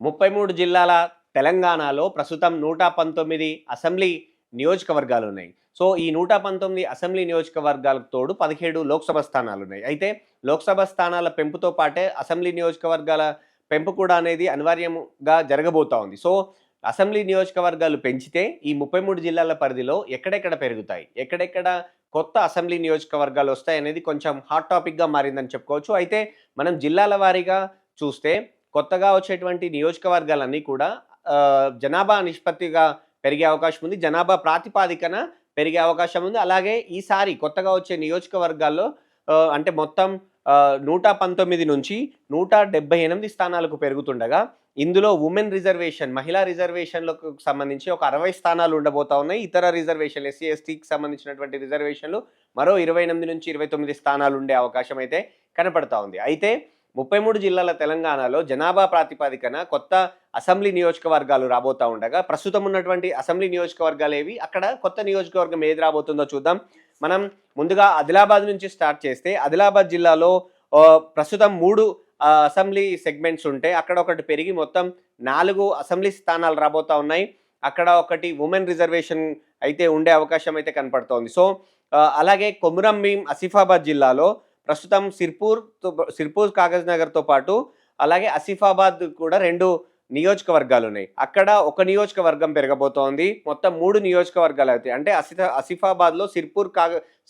33 జిల్లాల తెలంగాణలో ప్రస్తుతం 119 అసెంబ్లీ నియోజకవర్గాలున్నాయి. సో, ఈ 119 అసెంబ్లీ నియోజకవర్గాలకు తోడు 17 లోక్సభ స్థానాలున్నాయి. అయితే లోక్సభ స్థానాల పెంపుతో పాటే అసెంబ్లీ నియోజకవర్గాల పెంపు కూడా అనేది అనివార్యంగా జరగబోతా ఉంది. సో, అసెంబ్లీ నియోజకవర్గాలు పెంచితే ఈ 33 జిల్లాల పరిధిలో ఎక్కడెక్కడ పెరుగుతాయి? ఎక్కడెక్కడ కొత్త అసెంబ్లీ నియోజకవర్గాలొస్తాయనేది కొంచెం హాట్ టాపిక్‌గా మారిందని చెప్పుకోవచ్చు. అయితే మనం జిల్లాల వారీగా చూస్తే కొత్తగా వచ్చేటువంటి నియోజకవర్గాలన్నీ కూడా జనాభా నిష్పత్తిగా పెరిగే అవకాశం ఉంది. జనాభా ప్రాతిపాదికన పెరిగే అవకాశం ఉంది. అలాగే ఈసారి కొత్తగా వచ్చే నియోజకవర్గాల్లో అంటే మొత్తం 119 నుంచి 178 స్థానాలకు పెరుగుతుండగా, ఇందులో వుమెన్ రిజర్వేషన్, మహిళా రిజర్వేషన్‌లకు సంబంధించి ఒక 60 స్థానాలు ఉండబోతా ఉన్నాయి. ఇతర రిజర్వేషన్‌లు ఎస్సీ, ఎస్టీకి సంబంధించినటువంటి రిజర్వేషన్‌లు మరో 28 నుంచి 29 స్థానాలు ఉండే అవకాశం అయితే కనపడతా ఉంది. అయితే 33 జిల్లాల తెలంగాణలో జనాభా ప్రాతిపదికన కొత్త అసెంబ్లీ నియోజకవర్గాలు రాబోతా ఉండగా, ప్రస్తుతం ఉన్నటువంటి అసెంబ్లీ నియోజకవర్గాలేవి, అక్కడ కొత్త నియోజకవర్గం ఏది రాబోతుందో చూద్దాం. మనం ముందుగా ఆదిలాబాద్ నుంచి స్టార్ట్ చేస్తే, ఆదిలాబాద్ జిల్లాలో ప్రస్తుతం 3 అసెంబ్లీ సెగ్మెంట్స్ ఉంటే, అక్కడ ఒకటి పెరిగి మొత్తం 4 అసెంబ్లీ స్థానాలు రాబోతా ఉన్నాయి. అక్కడ ఒకటి వుమెన్ రిజర్వేషన్ అయితే ఉండే అవకాశం అయితే కనపడుతోంది. సో, అలాగే కొమురంభీం ఆసిఫాబాద్ జిల్లాలో ప్రస్తుతం సిర్పూర్ కాగజ్ నగర్‌తో పాటు అలాగే ఆసిఫాబాద్ కూడా 2 నియోజకవర్గాలున్నాయి. అక్కడ ఒక నియోజకవర్గం పెరగబోతోంది. మొత్తం 3 నియోజకవర్గాలవుతాయి. అంటే ఆసిఫాబాద్‌లో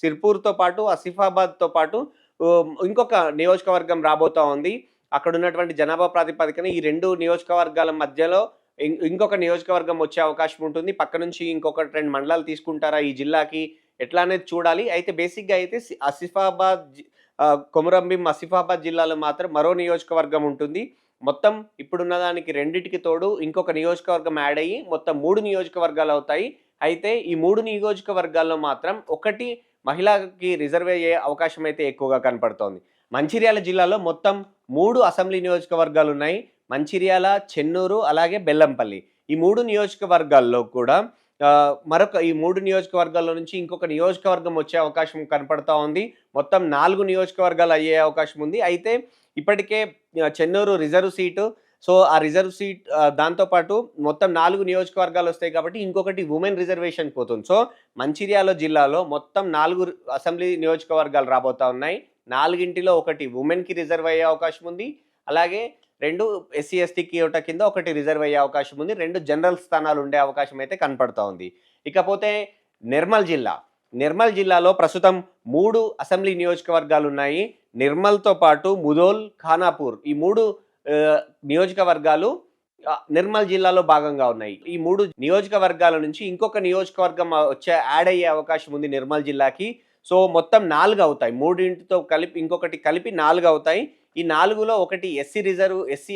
సిర్పూర్‌తో పాటు ఆసిఫాబాద్‌తో పాటు ఇంకొక నియోజకవర్గం రాబోతా ఉంది. అక్కడున్నటువంటి జనాభా ప్రాతిపదికన ఈ 2 నియోజకవర్గాల మధ్యలో ఇంకొక నియోజకవర్గం వచ్చే అవకాశం ఉంటుంది. పక్క నుంచి ఇంకొక 2 మండలాలు తీసుకుంటారా ఈ జిల్లాకి, ఎట్లా అనేది చూడాలి. అయితే బేసిక్‌గా అయితే కొమురంభీం ఆసిఫాబాద్ జిల్లాలో మాత్రం మరో నియోజకవర్గం ఉంటుంది. మొత్తం ఇప్పుడున్న దానికి రెండిటికి తోడు ఇంకొక నియోజకవర్గం యాడ్ అయ్యి మొత్తం 3 నియోజకవర్గాలు అవుతాయి. అయితే ఈ 3 నియోజకవర్గాల్లో మాత్రం ఒకటి మహిళకి రిజర్వ్ అయ్యే అవకాశం అయితే ఎక్కువగా కనపడుతోంది. మంచిర్యాల జిల్లాలో మొత్తం 3 అసెంబ్లీ నియోజకవర్గాలున్నాయి. మంచిర్యాల, చెన్నూరు అలాగే బెల్లంపల్లి. ఈ 3 నియోజకవర్గాల్లో కూడా ఈ 3 నియోజకవర్గాల్లో నుంచి ఇంకొక నియోజకవర్గం వచ్చే అవకాశం కనపడతా ఉంది. మొత్తం 4 నియోజకవర్గాలు అయ్యే అవకాశం ఉంది. అయితే ఇప్పటికే చెన్నూరు రిజర్వ్ సీటు. సో, ఆ రిజర్వ్ సీట్ దాంతో పాటు మొత్తం 4 నియోజకవర్గాలు వస్తాయి కాబట్టి ఇంకొకటి వుమెన్ రిజర్వేషన్ పోతుంది. సో, మంచిర్యాల జిల్లాలో మొత్తం 4 అసెంబ్లీ నియోజకవర్గాలు రాబోతా ఉన్నాయి. 4గింటిలో ఒకటి వుమెన్‌కి రిజర్వ్ అయ్యే అవకాశం ఉంది. అలాగే 2 ఎస్సీ, ఎస్టీ కోటా కింద ఒకటి రిజర్వ్ అయ్యే అవకాశం ఉంది. 2 జనరల్ స్థానాలు ఉండే అవకాశం అయితే కనపడతా ఉంది. ఇకపోతే నిర్మల్ జిల్లా. నిర్మల్ జిల్లాలో ప్రస్తుతం 3 అసెంబ్లీ నియోజకవర్గాలున్నాయి. నిర్మల్‌తో పాటు ముధోల్, ఖానాపూర్ ఈ 3 నియోజకవర్గాలు నిర్మల్ జిల్లాలో భాగంగా ఉన్నాయి. ఈ 3 నియోజకవర్గాల నుంచి ఇంకొక నియోజకవర్గం యాడ్ అయ్యే అవకాశం ఉంది నిర్మల్ జిల్లాకి. సో, మొత్తం 4 అవుతాయి. మూడింటితో కలిపి ఇంకొకటి కలిపి 4 అవుతాయి. ఈ 4లో ఒకటి ఎస్సీ,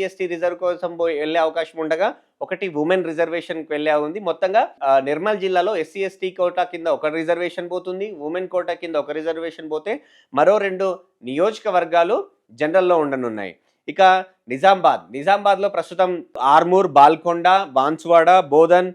ఎస్టీ రిజర్వ్ కోసం వెళ్ళే అవకాశం ఉండగా, ఒకటి వుమెన్ రిజర్వేషన్‌కి వెళ్ళే ఉంది. మొత్తంగా నిర్మల్ జిల్లాలో ఎస్సీ, ఎస్టీ కోటా కింద ఒక రిజర్వేషన్ పోతుంది. వుమెన్ కోటా కింద ఒక రిజర్వేషన్ పోతే మరో 2 నియోజకవర్గాలు జనరల్‌లో ఉండనున్నాయి. ఇక నిజామాబాద్‌లో ప్రస్తుతం ఆర్మూర్, బాల్కొండ, బాన్సువాడ, బోధన్,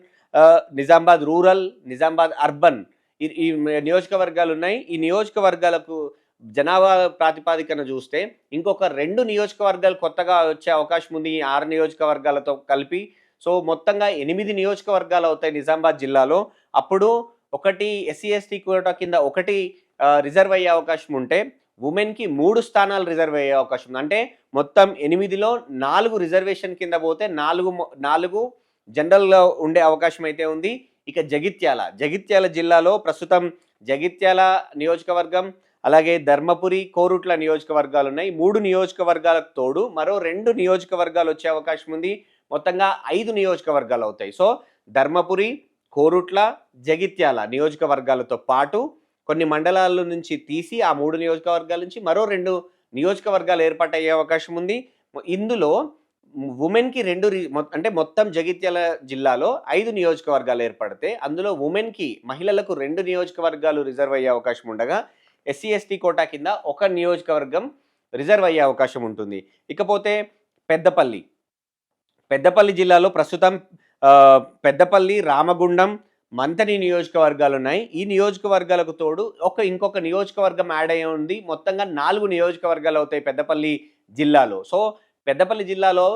నిజామాబాద్ రూరల్, నిజామాబాద్ అర్బన్ ఈ నియోజకవర్గాలున్నాయి. ఈ నియోజకవర్గాలకు జనాభా ప్రాతిపాదికన చూస్తే ఇంకొక 2 నియోజకవర్గాలు కొత్తగా వచ్చే అవకాశం ఉంది. ఈ 6 నియోజకవర్గాలతో కలిపి. సో, మొత్తంగా 8 నియోజకవర్గాలు అవుతాయి నిజామాబాద్ జిల్లాలో. అప్పుడు ఒకటి ఎస్సీ, ఎస్టీ కోటా కింద ఒకటి రిజర్వ్ అయ్యే అవకాశం ఉంటే, వుమెన్‌కి 3 స్థానాలు రిజర్వ్ అయ్యే అవకాశం ఉంది. అంటే మొత్తం 8లో 4 రిజర్వేషన్ కింద పోతే 4 జనరల్‌లో ఉండే అవకాశం అయితే ఉంది. ఇక జగిత్యాల జిల్లాలో ప్రస్తుతం జగిత్యాల నియోజకవర్గం, అలాగే ధర్మపురి, కోరుట్ల నియోజకవర్గాలున్నాయి. 3 నియోజకవర్గాలకు తోడు మరో 2 నియోజకవర్గాలు వచ్చే అవకాశం ఉంది. మొత్తంగా 5 నియోజకవర్గాలు అవుతాయి. సో, ధర్మపురి, కోరుట్ల, జగిత్యాల నియోజకవర్గాలతో పాటు కొన్ని మండలాల నుంచి తీసి ఆ 3 నియోజకవర్గాల నుంచి మరో 2 నియోజకవర్గాలు ఏర్పాటయ్యే అవకాశం ఉంది. ఇందులో వుమెన్‌కి 2 అంటే మొత్తం జగిత్యాల జిల్లాలో 5 నియోజకవర్గాలు ఏర్పడితే, అందులో మహిళలకు 2 నియోజకవర్గాలు రిజర్వ్ అయ్యే అవకాశం ఉండగా, ఎస్సీ, ఎస్టీ కోటా కింద ఒక నియోజకవర్గం రిజర్వ్ అయ్యే అవకాశం ఉంటుంది. ఇకపోతే పెద్దపల్లి జిల్లాలో ప్రస్తుతం పెద్దపల్లి, రామగుండం, మంథని నియోజకవర్గాలున్నాయి. ఈ నియోజకవర్గాలకు తోడు ఇంకొక నియోజకవర్గం యాడ్ అయ్యి ఉంది. మొత్తంగా 4 నియోజకవర్గాలు అవుతాయి పెద్దపల్లి జిల్లాలో. సో, పెద్దపల్లి జిల్లాలో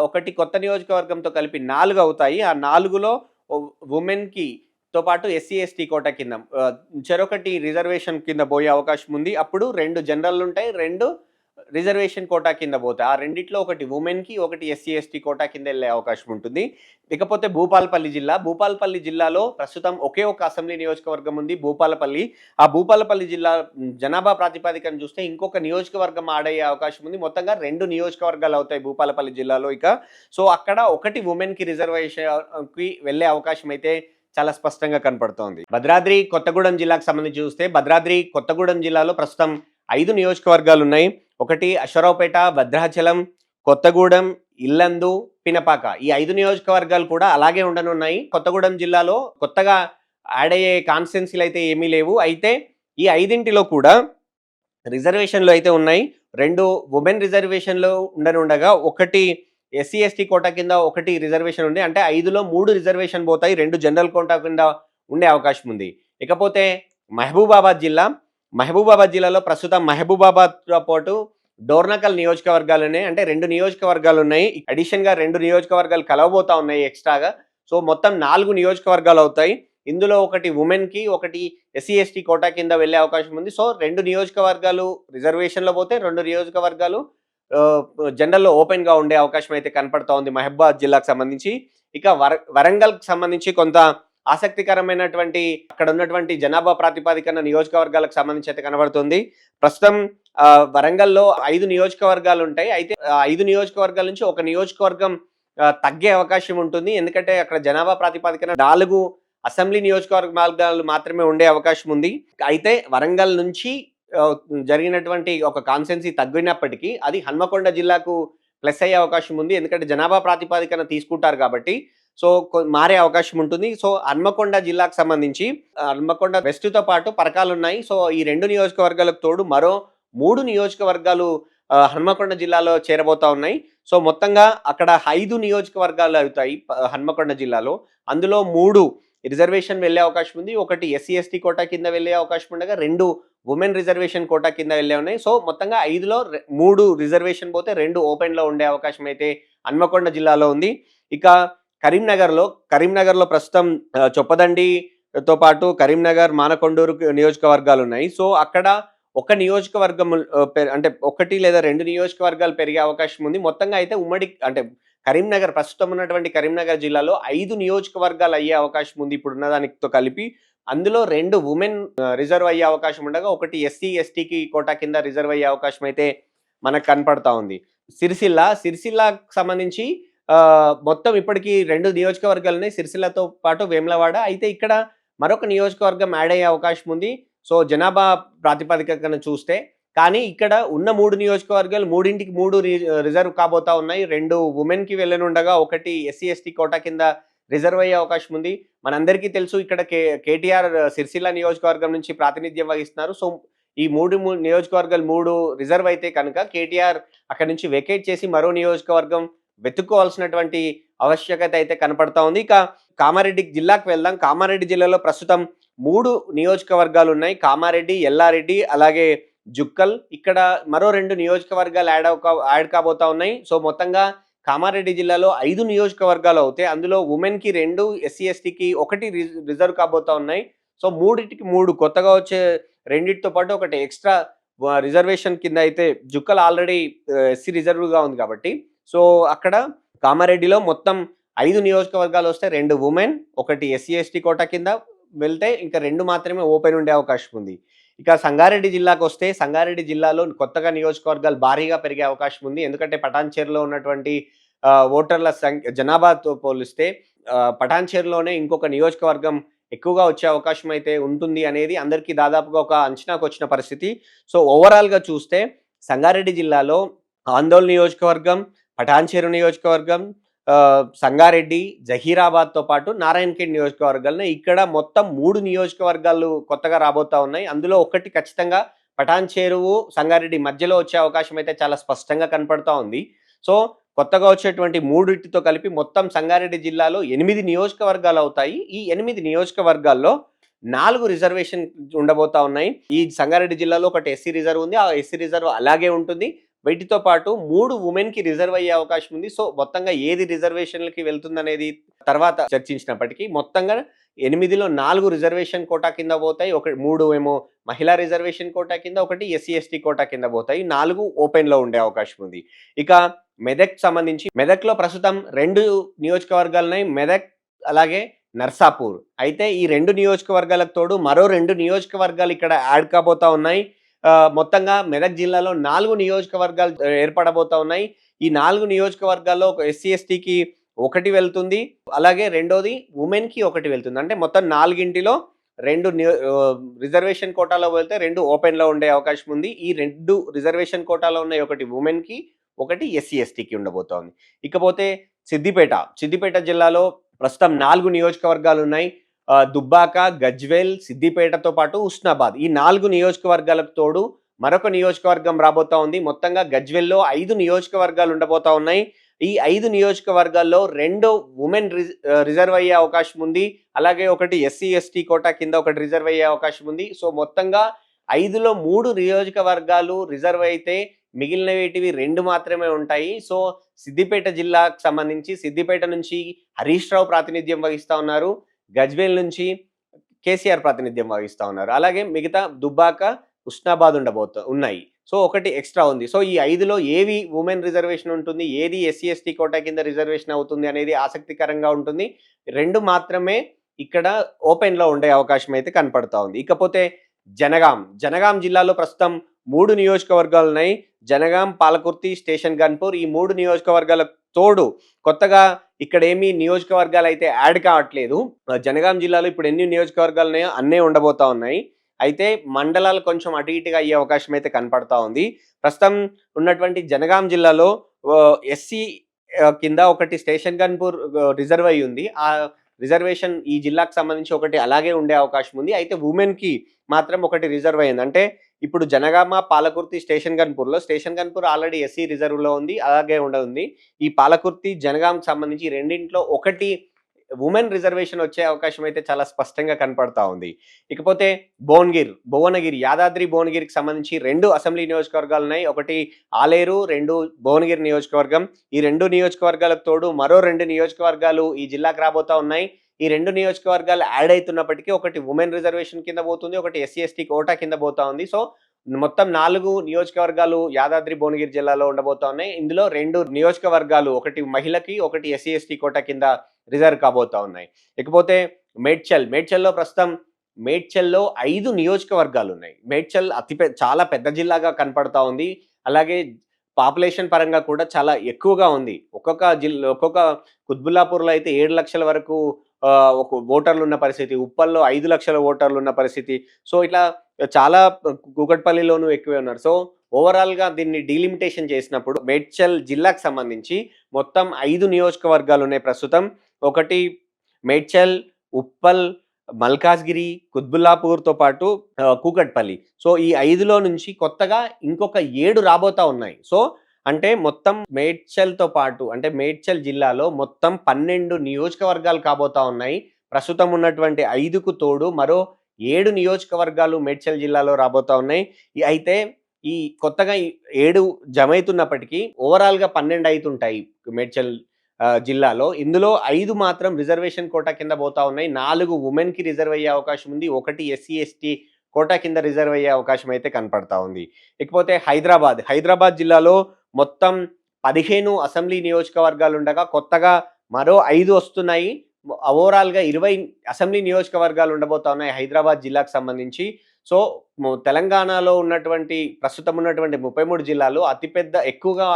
ఒకటి కొత్త నియోజకవర్గంతో కలిపి 4 అవుతాయి. ఆ 4లో వుమెన్‌కి తో పాటు ఎస్సీ, ఎస్టీ కోటా కింద చెరొకటి రిజర్వేషన్ కింద పోయే అవకాశం ఉంది. అప్పుడు 2 జనరల్‌లుంటాయి. 2 రిజర్వేషన్ కోటా కింద పోతాయి. ఆ రెండిట్లో ఒకటి వుమెన్‌కి, ఒకటి ఎస్సీ, ఎస్టీ కోటా కింద ఎళ్ళే అవకాశం ఉంటుంది. ఇకపోతే భూపాలపల్లి జిల్లా. భూపాలపల్లి జిల్లాలో ప్రస్తుతం ఒకే ఒక అసెంబ్లీ నియోజకవర్గం ఉంది భూపాలపల్లి. ఆ భూపాలపల్లి జిల్లా జనాభా ప్రాతిపదికన చూస్తే ఇంకొక నియోజకవర్గం యాడ్ అయ్యే అవకాశం ఉంది. మొత్తంగా 2 నియోజకవర్గాలు అవుతాయి భూపాలపల్లి జిల్లాలో ఇక. సో, అక్కడ ఒకటి వుమెన్‌కి రిజర్వేషన్‌కి వెళ్ళే అవకాశం అయితే చాలా స్పష్టంగా కనపడుతోంది. భద్రాద్రి కొత్తగూడెం జిల్లాకు సంబంధించి చూస్తే భద్రాద్రి కొత్తగూడెం జిల్లాలో ప్రస్తుతం 5 నియోజకవర్గాలున్నాయి. ఒకటి అశ్వరావుపేట, భద్రాచలం, కొత్తగూడెం, ఇల్లందు, పినపాక. ఈ 5 నియోజకవర్గాలు కూడా అలాగే ఉండనున్నాయి. కొత్తగూడెం జిల్లాలో కొత్తగా యాడ్ అయ్యే కాన్స్టిట్యున్సీలు అయితే ఏమీ లేవు. అయితే ఈ 5 కూడా రిజర్వేషన్‌లు అయితే ఉన్నాయి. 2 వుమెన్ రిజర్వేషన్‌లు ఉండగా ఒకటి ఎస్సీ, ఎస్టీ కోటా కింద ఒకటి రిజర్వేషన్ ఉంది. అంటే 5లో 3 రిజర్వేషన్ పోతాయి. 2 జనరల్ కోటా కింద ఉండే అవకాశం ఉంది. ఇకపోతే మహబూబాబాద్ జిల్లా. మహబూబాబాద్ జిల్లాలో ప్రస్తుతం మహబూబాబాద్‌తో పాటు డోర్నకల్ నియోజకవర్గాలున్నాయి. అంటే 2 నియోజకవర్గాలున్నాయి. అడిషన్‌గా 2 నియోజకవర్గాలు కలవబోతా ఉన్నాయి ఎక్స్‌ట్రాగా. సో, మొత్తం 4 నియోజకవర్గాలవుతాయి. ఇందులో ఒకటి వుమెన్‌కి, ఒకటి ఎస్సీ, ఎస్టీ కోటా కింద వెళ్ళే అవకాశం ఉంది. సో, 2 నియోజకవర్గాలు రిజర్వేషన్‌లో పోతే 2 నియోజకవర్గాలు జనరల్‌లో ఓపెన్‌గా ఉండే అవకాశం అయితే కనపడతా ఉంది మహబూబాబాద్ జిల్లాకు సంబంధించి. ఇక వరంగల్‌కి సంబంధించి కొంత ఆసక్తికరమైనటువంటి అక్కడ ఉన్నటువంటి జనాభా ప్రాతిపదికన నియోజకవర్గాలకు సంబంధించి అయితే కనబడుతుంది. ప్రస్తుతం వరంగల్‌లో 5 నియోజకవర్గాలుంటాయి. అయితే 5 నియోజకవర్గాల నుంచి ఒక నియోజకవర్గం తగ్గే అవకాశం ఉంటుంది. ఎందుకంటే అక్కడ జనాభా ప్రాతిపదికన 4 అసెంబ్లీ నియోజకవర్గాలు మాత్రమే ఉండే అవకాశం ఉంది. అయితే వరంగల్ నుంచి జరిగినటువంటి ఒక కాన్స్టిట్యున్సీ తగ్గినప్పటికీ అది హన్మకొండ జిల్లాకు ప్లస్ అయ్యే అవకాశం ఉంది. ఎందుకంటే జనాభా ప్రాతిపదికన తీసుకుంటారు కాబట్టి. సో, మారే అవకాశం ఉంటుంది. సో, హన్మకొండ జిల్లాకు సంబంధించి హన్మకొండ వెస్ట్‌తో పాటు పరకాలున్నాయి. సో, ఈ 2 నియోజకవర్గాలకు తోడు మరో 3 నియోజకవర్గాలు హన్మకొండ జిల్లాలో చేరబోతా ఉన్నాయి. సో, మొత్తంగా అక్కడ 5 నియోజకవర్గాలు అవుతాయి హన్మకొండ జిల్లాలో. అందులో 3 రిజర్వేషన్ వెళ్ళే అవకాశం ఉంది. ఒకటి ఎస్సీ, ఎస్టీ కోటా కింద వెళ్ళే అవకాశం ఉండగా 2 వుమెన్ రిజర్వేషన్ కోటా కింద వెళ్ళే ఉన్నాయి. సో, మొత్తంగా 5లో 3 రిజర్వేషన్ పోతే 2 ఓపెన్‌లో ఉండే అవకాశం అయితే హన్మకొండ జిల్లాలో ఉంది. ఇక కరీంనగర్‌లో ప్రస్తుతం చొప్పదండితో పాటు కరీంనగర్, మానకొండూరు నియోజకవర్గాలున్నాయి. సో, అక్కడ ఒక నియోజకవర్గం అంటే 1 లేదా 2 నియోజకవర్గాలు పెరిగే అవకాశం ఉంది. మొత్తంగా అయితే ఉమ్మడి అంటే ప్రస్తుతం ఉన్నటువంటి కరీంనగర్ జిల్లాలో 5 నియోజకవర్గాలు అయ్యే అవకాశం ఉంది ఇప్పుడున్న దానితో కలిపి. అందులో 2 వుమెన్ రిజర్వ్ అయ్యే అవకాశం ఉండగా, ఒకటి ఎస్సీ, ఎస్టీకి కోటా కింద రిజర్వ్ అయ్యే అవకాశం అయితే మనకు కనపడతా ఉంది. సిరిసిల్లకి సంబంధించి మొత్తం ఇప్పటికి 2 నియోజకవర్గాలున్నాయి. సిరిసిల్లతో పాటు వేములవాడ. అయితే ఇక్కడ మరొక నియోజకవర్గం యాడ్ అయ్యే అవకాశం ఉంది. సో, జనాభా ప్రాతిపదికన చూస్తే. కానీ ఇక్కడ ఉన్న 3 నియోజకవర్గాలు 3కి 3 రిజర్వ్ కాబోతా ఉన్నాయి. 2 వుమెన్‌కి వెళ్ళనుండగా, ఒకటి ఎస్సీ, ఎస్టీ కోటా కింద రిజర్వ్ అయ్యే అవకాశం ఉంది. మనందరికీ తెలుసు ఇక్కడ కేటీఆర్ సిరిసిల్ల నియోజకవర్గం నుంచి ప్రాతినిధ్యం వహిస్తున్నారు. సో, ఈ 3 నియోజకవర్గాలు 3 రిజర్వ్ అయితే కనుక కేటీఆర్ అక్కడి నుంచి వెకేట్ చేసి మరో నియోజకవర్గం వెతుక్కోవాల్సినటువంటి ఆవశ్యకత అయితే కనపడతా ఉంది. ఇక కామారెడ్డి జిల్లాకు వెళ్దాం. కామారెడ్డి జిల్లాలో ప్రస్తుతం 3 నియోజకవర్గాలున్నాయి. కామారెడ్డి, ఎల్లారెడ్డి అలాగే జుక్కల్. ఇక్కడ మరో 2 నియోజకవర్గాలు యాడ్ కాబోతా ఉన్నాయి. సో, మొత్తంగా కామారెడ్డి జిల్లాలో 5 నియోజకవర్గాలు అవుతాయి. అందులో వుమెన్‌కి 2, ఎస్సీ, ఎస్టీకి 1 రిజర్వ్ కాబోతా ఉన్నాయి. సో, 3కి 3 కొత్తగా వచ్చే రెండిటితో పాటు ఒకటి ఎక్స్‌ట్రా రిజర్వేషన్ కింద అయితే జుక్కల్ ఆల్రెడీ ఎస్సీ రిజర్వ్‌గా ఉంది కాబట్టి. సో, అక్కడ కామారెడ్డిలో మొత్తం 5 నియోజకవర్గాలు వస్తే 2 వుమెన్, ఒకటి ఎస్సీ, ఎస్టీ కోటా కింద వెళ్తే ఇంకా 2 మాత్రమే ఓపెన్ ఉండే అవకాశం ఉంది. ఇక సంగారెడ్డి జిల్లాకొస్తే సంగారెడ్డి జిల్లాలో కొత్తగా నియోజకవర్గాలు భారీగా పెరిగే అవకాశం ఉంది. ఎందుకంటే పటాన్‌చెరులో ఉన్నటువంటి ఓటర్ల జనాభాతో పోలిస్తే పటాన్‌చెరులోనే ఇంకొక నియోజకవర్గం ఎక్కువగా వచ్చే అవకాశం అయితే ఉంటుంది అనేది అందరికీ దాదాపుగా ఒక అంచనాకొచ్చిన పరిస్థితి. సో, ఓవరాల్‌గా చూస్తే సంగారెడ్డి జిల్లాలో ఆందోళ్ నియోజకవర్గం, పటాన్‌చెరు నియోజకవర్గం, సంగారెడ్డి, జహీరాబాద్‌తో పాటు నారాయణఖేడ్ నియోజకవర్గాలను ఇక్కడ మొత్తం 3 నియోజకవర్గాలు కొత్తగా రాబోతా ఉన్నాయి. అందులో ఒకటి ఖచ్చితంగా పటాన్‌చెరు, సంగారెడ్డి మధ్యలో వచ్చే అవకాశం అయితే చాలా స్పష్టంగా కనపడతా ఉంది. సో, కొత్తగా వచ్చేటువంటి 3టితో కలిపి మొత్తం సంగారెడ్డి జిల్లాలో 8 నియోజకవర్గాలు అవుతాయి. ఈ 8 నియోజకవర్గాల్లో 4 రిజర్వేషన్ ఉండబోతా ఉన్నాయి. ఈ సంగారెడ్డి జిల్లాలో ఒకటి ఎస్సీ రిజర్వ్ ఉంది. ఆ ఎస్సీ రిజర్వ్ అలాగే ఉంటుంది. వీటితో పాటు 3 ఉమెన్‌కి రిజర్వ్ అయ్యే అవకాశం ఉంది. సో, మొత్తంగా ఏది రిజర్వేషన్‌లకి వెళ్తుందనేది తర్వాత చర్చించినప్పటికీ మొత్తంగా 8లో 4 రిజర్వేషన్ కోటా కింద పోతాయి. 3 ఏమో మహిళా రిజర్వేషన్ కోటా కింద, ఒకటి ఎస్సీ, ఎస్టీ కోటా కింద పోతాయి. 4 ఓపెన్‌లో ఉండే అవకాశం ఉంది. ఇక మెదక్‌కి సంబంధించి మెదక్‌లో ప్రస్తుతం 2 నియోజకవర్గాలున్నాయి. మెదక్ అలాగే నర్సాపూర్. అయితే ఈ 2 నియోజకవర్గాలకు తోడు మరో 2 నియోజకవర్గాలు ఇక్కడ యాడ్ కాబోతా ఉన్నాయి. మొత్తంగా మెదక్ జిల్లాలో 4 నియోజకవర్గాలు ఏర్పడబోతా ఉన్నాయి. ఈ 4 నియోజకవర్గాల్లో ఒక ఎస్సీ, ఎస్టీకి 1 వెళ్తుంది. అలాగే రెండోది ఉమెన్‌కి 1 వెళ్తుంది. అంటే మొత్తం 4 2 రిజర్వేషన్ కోటాలో వెళ్తే 2 ఓపెన్‌లో ఉండే అవకాశం ఉంది. ఈ 2 రిజర్వేషన్ కోటాలో ఉన్నాయి. ఒకటి ఉమెన్‌కి, ఒకటి ఎస్సీ, ఎస్టీకి ఉండబోతోంది. ఇకపోతే సిద్దిపేట జిల్లాలో ప్రస్తుతం 4 నియోజకవర్గాలున్నాయి. దుబ్బాక, గజ్వేల్, సిద్దిపేటతో పాటు ఉస్నాబాద్. ఈ 4 నియోజకవర్గాలకు తోడు మరొక నియోజకవర్గం రాబోతా ఉంది. మొత్తంగా గజ్వేల్‌లో 5 నియోజకవర్గాలు ఉండబోతా ఉన్నాయి. ఈ 5 నియోజకవర్గాల్లో 2 ఉమెన్ రిజర్వ్ అయ్యే అవకాశం ఉంది. అలాగే ఒకటి ఎస్సీ, ఎస్టీ కోటా కింద ఒకటి రిజర్వ్ అయ్యే అవకాశం ఉంది. సో, మొత్తంగా 5లో 3 నియోజకవర్గాలు రిజర్వ్ అయితే మిగిలినవేటివి 2 మాత్రమే ఉంటాయి. సో, సిద్దిపేట జిల్లాకు సంబంధించి సిద్దిపేట నుంచి హరీష్ రావు ప్రాతినిధ్యం వహిస్తా ఉన్నారు. గజ్వేల్ నుంచి కేసీఆర్ ప్రాతినిధ్యం వహిస్తా ఉన్నారు. అలాగే మిగతా దుబ్బాక, ఉస్నాబాద్ ఉన్నాయి. సో, ఒకటి ఎక్స్‌ట్రా ఉంది. సో, ఈ 5లో ఏవి ఉమెన్ రిజర్వేషన్ ఉంటుంది, ఏది ఎస్సీ, ఎస్టీ కోటా కింద రిజర్వేషన్ అవుతుంది అనేది ఆసక్తికరంగా ఉంటుంది. 2 మాత్రమే ఇక్కడ ఓపెన్‌లో ఉండే అవకాశం అయితే కనపడతా ఉంది. ఇకపోతే జనగాం జిల్లాలో ప్రస్తుతం 3 నియోజకవర్గాలున్నాయి. జనగాం, పాలకుర్తి, స్టేషన్ గన్పూర్. ఈ 3 నియోజకవర్గాలకు తోడు కొత్తగా ఇక్కడేమి నియోజకవర్గాలైతే యాడ్ కావట్లేదు. జనగాం జిల్లాలో ఇప్పుడు ఎన్ని నియోజకవర్గాలున్నాయో అన్నే ఉండబోతా ఉన్నాయి. అయితే మండలాలు కొంచెం అటు ఇటుగా అయ్యే అవకాశం అయితే కనపడతా ఉంది. ప్రస్తుతం ఉన్నటువంటి జనగాం జిల్లాలో ఎస్సీ కింద ఒకటి స్టేషన్ గన్పూర్ రిజర్వ్ అయ్యి ఉంది. ఆ రిజర్వేషన్ ఈ జిల్లాకు సంబంధించి ఒకటి అలాగే ఉండే అవకాశం ఉంది. అయితే ఉమెన్‌కి మాత్రం ఒకటి రిజర్వ్ అయింది. అంటే ఇప్పుడు Jangaon, Palakurthi, station Ghanpur already SC రిజర్వ్‌లో ఉంది. అలాగే ఉంది. ఈ పాలకుర్తి, జనగాంకి సంబంధించి రెండింట్లో ఒకటి ఉమెన్ రిజర్వేషన్ వచ్చే అవకాశం అయితే చాలా స్పష్టంగా కనపడతా ఉంది. ఇకపోతే భువనగిరి, యాదాద్రి భువనగిరికి సంబంధించి 2 అసెంబ్లీ నియోజకవర్గాలున్నాయి. ఒకటి ఆలేరు, 2 భువనగిరి నియోజకవర్గం. ఈ 2 నియోజకవర్గాలకు తోడు మరో 2 నియోజకవర్గాలు ఈ జిల్లాకు రాబోతా ఉన్నాయి. ఈ 2 నియోజకవర్గాలు యాడ్ అవుతున్నప్పటికీ ఒకటి ఉమెన్ రిజర్వేషన్ కింద పోతుంది, ఒకటి ఎస్సీ, ఎస్టీ కోటా కింద పోతా ఉంది. సో, మొత్తం 4 నియోజకవర్గాలు యాదాద్రి భువనగిరి జిల్లాలో ఉండబోతా ఉన్నాయి. ఇందులో 2 నియోజకవర్గాలు ఒకటి మహిళకి, ఒకటి ఎస్సీ, ఎస్టీ కోటా కింద రిజర్వ్ కాబోతా ఉన్నాయి. ఇకపోతే మేడ్చల్లో ప్రస్తుతం 5 నియోజకవర్గాలున్నాయి. మేడ్చల్ చాలా పెద్ద జిల్లాగా కనపడతా ఉంది. అలాగే పాపులేషన్ పరంగా కూడా చాలా ఎక్కువగా ఉంది. ఒక్కొక్క కుత్బుల్లాపూర్‌లో అయితే 7 లక్షల వరకు ఒక ఓటర్లున్న పరిస్థితి. ఉప్పల్లో 5 లక్షల ఓటర్లున్న పరిస్థితి. సో, ఇట్లా చాలా కూకట్పల్లిలోనూ ఎక్కువే ఉన్నారు. సో, ఓవరాల్‌గా దీన్ని డీలిమిటేషన్ చేసినప్పుడు మేడ్చల్ జిల్లాకు సంబంధించి మొత్తం 5 నియోజకవర్గాలున్నాయి ప్రస్తుతం. ఒకటి మేడ్చల్, ఉప్పల్, మల్కాజ్గిరి, కుత్బుల్లాపూర్‌తో పాటు కూకట్పల్లి. సో, ఈ 5లో నుంచి కొత్తగా ఇంకొక 7 రాబోతా ఉన్నాయి. సో, అంటే మొత్తం మేడ్చల్‌తో పాటు అంటే మేడ్చల్ జిల్లాలో మొత్తం 12 నియోజకవర్గాలు కాబోతా ఉన్నాయి. ప్రస్తుతం ఉన్నటువంటి 5కు తోడు మరో 7 నియోజకవర్గాలు మేడ్చల్ జిల్లాలో రాబోతా ఉన్నాయి. అయితే ఈ కొత్తగా 7 జమైతున్నప్పటికీ ఓవరాల్‌గా 12 అయితుంటాయి మేడ్చల్ జిల్లాలో. ఇందులో 5 మాత్రం రిజర్వేషన్ కోటా కింద పోతా ఉన్నాయి. 4 ఉమెన్‌కి రిజర్వ్ అయ్యే అవకాశం ఉంది. ఒకటి ఎస్సీ, ఎస్టీ కోటా కింద రిజర్వ్ అయ్యే అవకాశం అయితే కనపడతా ఉంది. ఇకపోతే హైదరాబాద్ జిల్లాలో మొత్తం 15 అసెంబ్లీ నియోజకవర్గాలు ఉండగా కొత్తగా మరో 5 వస్తున్నాయి. ఓవరాల్‌గా 20 అసెంబ్లీ నియోజకవర్గాలు ఉండబోతా ఉన్నాయి హైదరాబాద్ జిల్లాకు సంబంధించి. సో, తెలంగాణలో ప్రస్తుతం ఉన్నటువంటి 33 జిల్లాలు ఎక్కువగా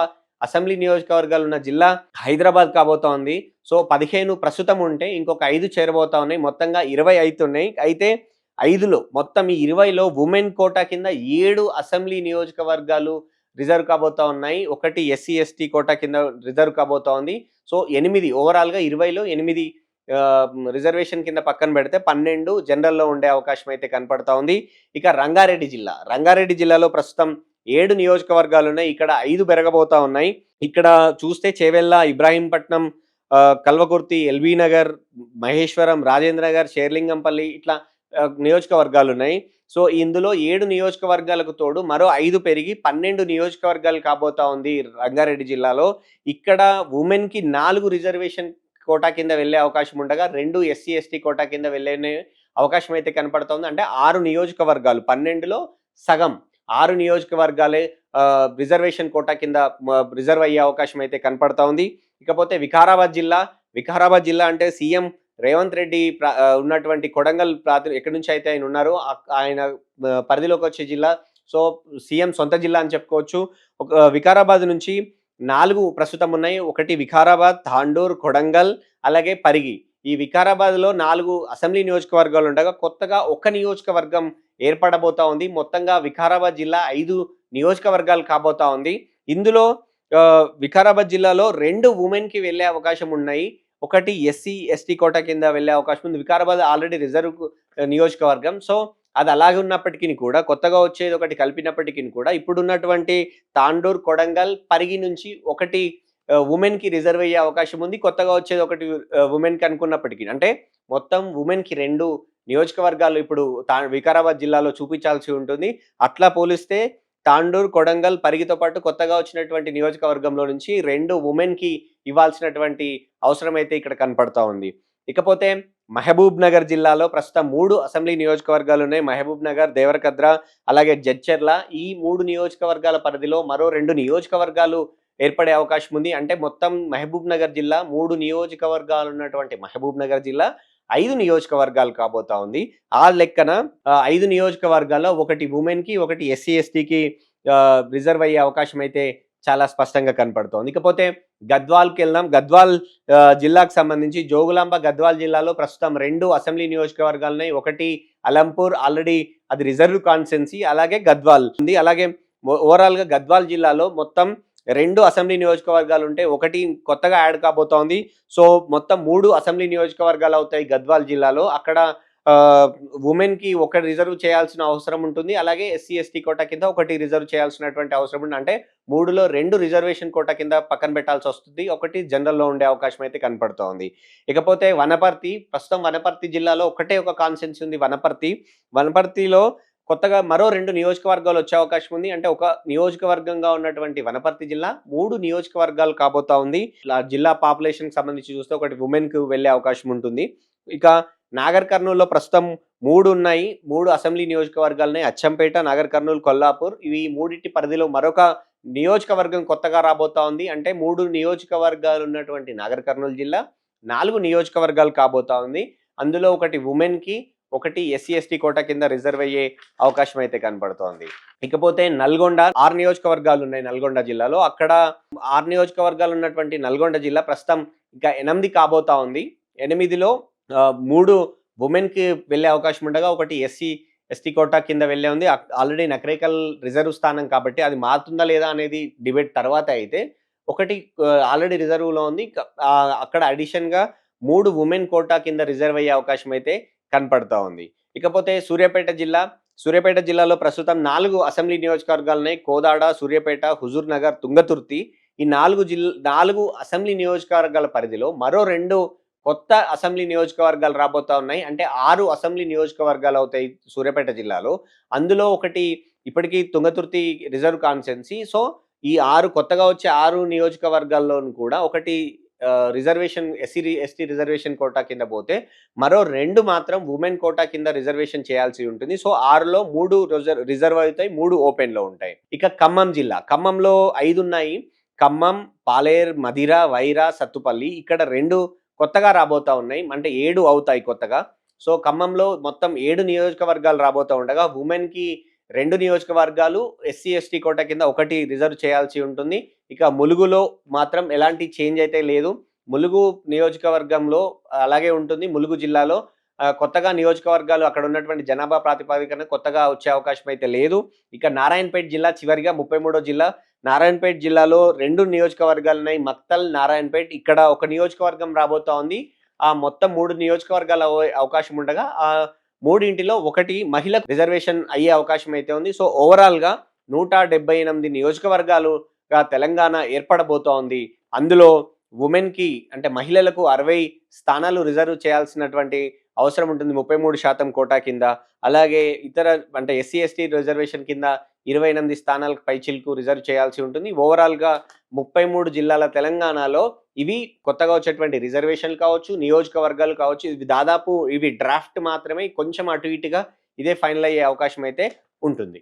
అసెంబ్లీ నియోజకవర్గాలు ఉన్న జిల్లా హైదరాబాద్ కాబోతా ఉంది. సో, 15 ప్రస్తుతం ఉంటే ఇంకొక 5 చేరబోతా ఉన్నాయి. మొత్తంగా 20 అయితున్నాయి. అయితే 5లో మొత్తం ఈ 20లో ఉమెన్ కోటా కింద 7 అసెంబ్లీ నియోజకవర్గాలు రిజర్వ్ కాబోతా ఉన్నాయి. ఒకటి ఎస్సీ, ఎస్టీ కోటా కింద రిజర్వ్ కాబోతా ఉంది. సో, 8 ఓవరాల్‌గా 20లో 8 రిజర్వేషన్ కింద పక్కన పెడితే 12 జనరల్‌లో ఉండే అవకాశం అయితే కనపడతా ఉంది. ఇక రంగారెడ్డి జిల్లాలో ప్రస్తుతం 7 నియోజకవర్గాలున్నాయి. ఇక్కడ 5 పెరగబోతా ఉన్నాయి. ఇక్కడ చూస్తే చేవెళ్ళ, ఇబ్రాహీంపట్నం, కల్వకుర్తి, ఎల్బీ నగర్, మహేశ్వరం, రాజేంద్ర నగర్, షేర్లింగంపల్లి ఇట్లా నియోజకవర్గాలు ఉన్నాయి. సో, ఇందులో 7 నియోజకవర్గాలకు తోడు మరో 5 పెరిగి 12 నియోజకవర్గాలు కాబోతా ఉంది రంగారెడ్డి జిల్లాలో. ఇక్కడ వుమెన్‌కి 4 రిజర్వేషన్ కోటా కింద వెళ్ళే అవకాశం ఉండగా 2 ఎస్సీ, ఎస్టీ కోటా కింద వెళ్ళే అవకాశం అయితే కనపడుతోంది. అంటే 6 నియోజకవర్గాలు 12లో సగం 6 నియోజకవర్గాలే రిజర్వేషన్ కోటా కింద రిజర్వ్ అయ్యే అవకాశం అయితే కనపడతా ఉంది. ఇకపోతే వికారాబాద్ జిల్లా అంటే సీఎం రేవంత్ రెడ్డి ఉన్నటువంటి కొడంగల్ ఎక్కడి నుంచి అయితే ఆయన ఉన్నారో ఆయన పరిధిలోకి వచ్చే జిల్లా. సో, సీఎం సొంత జిల్లా అని చెప్పుకోవచ్చు. వికారాబాద్ నుంచి 4 ప్రస్తుతం ఉన్నాయి. ఒకటి వికారాబాద్, తాండూర్, కొడంగల్ అలాగే పరిగి. ఈ వికారాబాద్‌లో 4 అసెంబ్లీ నియోజకవర్గాలు ఉండగా కొత్తగా ఒక నియోజకవర్గం ఏర్పడబోతా ఉంది. మొత్తంగా వికారాబాద్ జిల్లా 5 నియోజకవర్గాలు కాబోతా ఉంది. ఇందులో వికారాబాద్ జిల్లాలో 2 వుమెన్‌కి వెళ్ళే అవకాశం ఉన్నాయి. ఒకటి ఎస్సీ, ఎస్టీ కోటా కింద వెళ్ళే అవకాశం ఉంది. వికారాబాద్ ఆల్రెడీ రిజర్వ్ నియోజకవర్గం. సో, అది అలాగే ఉన్నప్పటికిని కూడా కొత్తగా వచ్చేది ఒకటి కలిపినప్పటికిని కూడా ఇప్పుడున్నటువంటి తాండూర్, కొడంగల్, పరిగి నుంచి ఒకటి వుమెన్‌కి రిజర్వ్ అయ్యే అవకాశం ఉంది. కొత్తగా వచ్చేది ఒకటి వుమెన్‌కి అనుకున్నప్పటికి. అంటే మొత్తం వుమెన్‌కి 2 నియోజకవర్గాలు ఇప్పుడు వికారాబాద్ జిల్లాలో చూపించాల్సి ఉంటుంది. అట్లా పోలిస్తే తాండూర్, కొడంగల్, పరిగితో పాటు కొత్తగా వచ్చినటువంటి నియోజకవర్గంలో నుంచి 2 వుమెన్‌కి ఇవ్వాల్సినటువంటి అవసరం అయితే ఇక్కడ కనపడతా ఉంది. ఇకపోతే మహబూబ్ నగర్ జిల్లాలో ప్రస్తుతం 3 అసెంబ్లీ నియోజకవర్గాలు ఉన్నాయి. మహబూబ్ నగర్, దేవరకద్ర అలాగే జడ్చర్ల. ఈ 3 నియోజకవర్గాల పరిధిలో మరో 2 నియోజకవర్గాలు ఏర్పడే అవకాశం ఉంది. అంటే మొత్తం మహబూబ్ నగర్ జిల్లా 3 నియోజకవర్గాలు ఉన్నటువంటి మహబూబ్ నగర్ జిల్లా 5 నియోజకవర్గాలు కాబోతా ఉంది. ఆ లెక్కన 5 నియోజకవర్గాల్లో ఒకటి వుమెన్‌కి, ఒకటి ఎస్సీ, ఎస్టీకి రిజర్వ్ అయ్యే అవకాశం అయితే చాలా స్పష్టంగా కనపడుతోంది. ఇకపోతే గద్వాల్‌కెళ్దాం. గద్వాల్ జిల్లాకు సంబంధించి జోగులాంబ గద్వాల్ జిల్లాలో ప్రస్తుతం 2 అసెంబ్లీ నియోజకవర్గాలున్నాయి. ఒకటి అలంపూర్ ఆల్రెడీ అది రిజర్వ్ కాన్స్టిట్యున్సీ. అలాగే గద్వాల్ ఉంది. అలాగే ఓవరాల్‌గా గద్వాల్ జిల్లాలో మొత్తం 2 అసెంబ్లీ నియోజకవర్గాలుంటే ఒకటి కొత్తగా యాడ్ కాబోతోంది. సో, మొత్తం 3 అసెంబ్లీ నియోజకవర్గాలు అవుతాయి గద్వాల్ జిల్లాలో. అక్కడ వుమెన్‌కి ఒకటి రిజర్వ్ చేయాల్సిన అవసరం ఉంటుంది. అలాగే ఎస్సీ, ఎస్టీ కోటా కింద ఒకటి రిజర్వ్ చేయాల్సినటువంటి అవసరం ఉంది. అంటే 3లో 2 రిజర్వేషన్ కోటా కింద పక్కన పెట్టాల్సొస్తుంది. ఒకటి జనరల్‌లో ఉండే అవకాశం అయితే కనపడుతోంది. ఇకపోతే వనపర్తి. ప్రస్తుతం వనపర్తి జిల్లాలో ఒకటే ఒక కాన్స్టిట్యున్సీ ఉంది వనపర్తి. వనపర్తిలో కొత్తగా మరో 2 నియోజకవర్గాలు వచ్చే అవకాశం ఉంది. అంటే ఒక నియోజకవర్గంగా ఉన్నటువంటి వనపర్తి జిల్లా 3 నియోజకవర్గాలు కాబోతా ఉంది. జిల్లా పాపులేషన్‌కి సంబంధించి చూస్తే ఒకటి వుమెన్‌కి వెళ్ళే అవకాశం ఉంటుంది. ఇక నాగర్ కర్నూల్‌లో ప్రస్తుతం 3 ఉన్నాయి. 3 అసెంబ్లీ నియోజకవర్గాలున్నాయి. అచ్చంపేట, నాగర్ కర్నూల్, కొల్లాపూర్. ఇవి మూడిటి పరిధిలో మరొక నియోజకవర్గం కొత్తగా రాబోతా ఉంది. అంటే 3 నియోజకవర్గాలు ఉన్నటువంటి నాగర్ కర్నూల్ జిల్లా 4 నియోజకవర్గాలు కాబోతా ఉంది. అందులో ఒకటి వుమెన్‌కి, ఒకటి ఎస్సీ, ఎస్టీ కోటా కింద రిజర్వ్ అయ్యే అవకాశం అయితే కనపడుతోంది. ఇకపోతే నల్గొండ 6 నియోజకవర్గాలు ఉన్నాయి నల్గొండ జిల్లాలో. అక్కడ 6 నియోజకవర్గాలు ఉన్నటువంటి నల్గొండ జిల్లా ప్రస్తుతం ఇంకా 8 కాబోతా ఉంది. 8లో 3 వుమెన్‌కి వెళ్ళే అవకాశం ఉండగా ఒకటి ఎస్సీ, ఎస్టీ కోటా కింద వెళ్ళే ఉంది. ఆల్రెడీ నకరేకల్ రిజర్వ్ స్థానం కాబట్టి అది మారుతుందా లేదా అనేది డిబేట్ తర్వాత అయితే ఒకటి ఆల్రెడీ రిజర్వ్‌లో ఉంది. అక్కడ అడిషన్‌గా 3 వుమెన్ కోటా కింద రిజర్వ్ అయ్యే అవకాశం అయితే కనపడతా ఉంది. ఇకపోతే సూర్యాపేట జిల్లాలో ప్రస్తుతం 4 అసెంబ్లీ నియోజకవర్గాలున్నాయి. కోదాడ, సూర్యాపేట, హుజూర్ నగర్, తుంగతుర్తి. ఈ 4 అసెంబ్లీ నియోజకవర్గాల పరిధిలో మరో 2 కొత్త అసెంబ్లీ నియోజకవర్గాలు రాబోతా ఉన్నాయి. అంటే 6 అసెంబ్లీ నియోజకవర్గాలు అవుతాయి సూర్యాపేట జిల్లాలో. అందులో ఒకటి ఇప్పటికీ తుంగతుర్తి రిజర్వ్ కాన్స్టిట్యున్సీ. సో, ఈ 6 కొత్తగా వచ్చే 6 నియోజకవర్గాల్లోను కూడా ఒకటి రిజర్వేషన్ ఎస్టీ రిజర్వేషన్ కోటా కింద పోతే మరో 2 మాత్రం వుమెన్ కోటా కింద రిజర్వేషన్ చేయాల్సి ఉంటుంది. సో, 6లో 3 రిజర్వ్ అవుతాయి. 3 ఓపెన్‌లో ఉంటాయి. ఇక ఖమ్మంలో 5 ఉన్నాయి. ఖమ్మం, పాలేరు, మధిర, వైరా, సత్తుపల్లి. ఇక్కడ 2 కొత్తగా రాబోతా ఉన్నాయి. అంటే 7 అవుతాయి కొత్తగా. సో, ఖమ్మంలో మొత్తం 7 నియోజకవర్గాలు రాబోతా ఉండగా వుమెన్‌కి 2 నియోజకవర్గాలు, ఎస్సీ, ఎస్టీ కోటా కింద ఒకటి రిజర్వ్ చేయాల్సి ఉంటుంది. ఇక ములుగులో మాత్రం ఎలాంటి చేంజ్ అయితే లేదు. ములుగు నియోజకవర్గంలో అలాగే ఉంటుంది. ములుగు జిల్లాలో కొత్తగా నియోజకవర్గాలు అక్కడ ఉన్నటువంటి జనాభా ప్రాతిపదికన కొత్తగా వచ్చే అవకాశం అయితే లేదు. ఇక నారాయణపేట జిల్లా చివరిగా 33వ జిల్లా. నారాయణపేట జిల్లాలో 2 నియోజకవర్గాలున్నాయి. మక్తల్, నారాయణపేట్. ఇక్కడ ఒక నియోజకవర్గం రాబోతా ఉంది. ఆ మొత్తం 3 నియోజకవర్గాలు అవకాశం ఉండగా ఆ మూడింటిలో ఒకటి మహిళకు రిజర్వేషన్ అయ్యే అవకాశం అయితే ఉంది. సో, ఓవరాల్‌గా 178 నియోజకవర్గాలుగా తెలంగాణ ఏర్పడబోతోంది. అందులో వుమెన్‌కి అంటే మహిళలకు 60 స్థానాలు రిజర్వ్ చేయాల్సినటువంటి అవసరం ఉంటుంది 33% కోటా కింద. అలాగే ఇతర అంటే ఎస్సీ, ఎస్టీ రిజర్వేషన్ కింద 28 స్థానాలకు పైచిలుకు రిజర్వ్ చేయాల్సి ఉంటుంది. ఓవరాల్‌గా 33 జిల్లాల తెలంగాణలో ఇవి కొత్తగా వచ్చేటువంటి రిజర్వేషన్‌లు కావచ్చు, నియోజకవర్గాలు కావచ్చు, ఇవి దాదాపు ఇవి డ్రాఫ్ట్ మాత్రమే. కొంచెం అటు ఇటుగా ఇదే ఫైనల్ అయ్యే అవకాశం అయితే ఉంటుంది.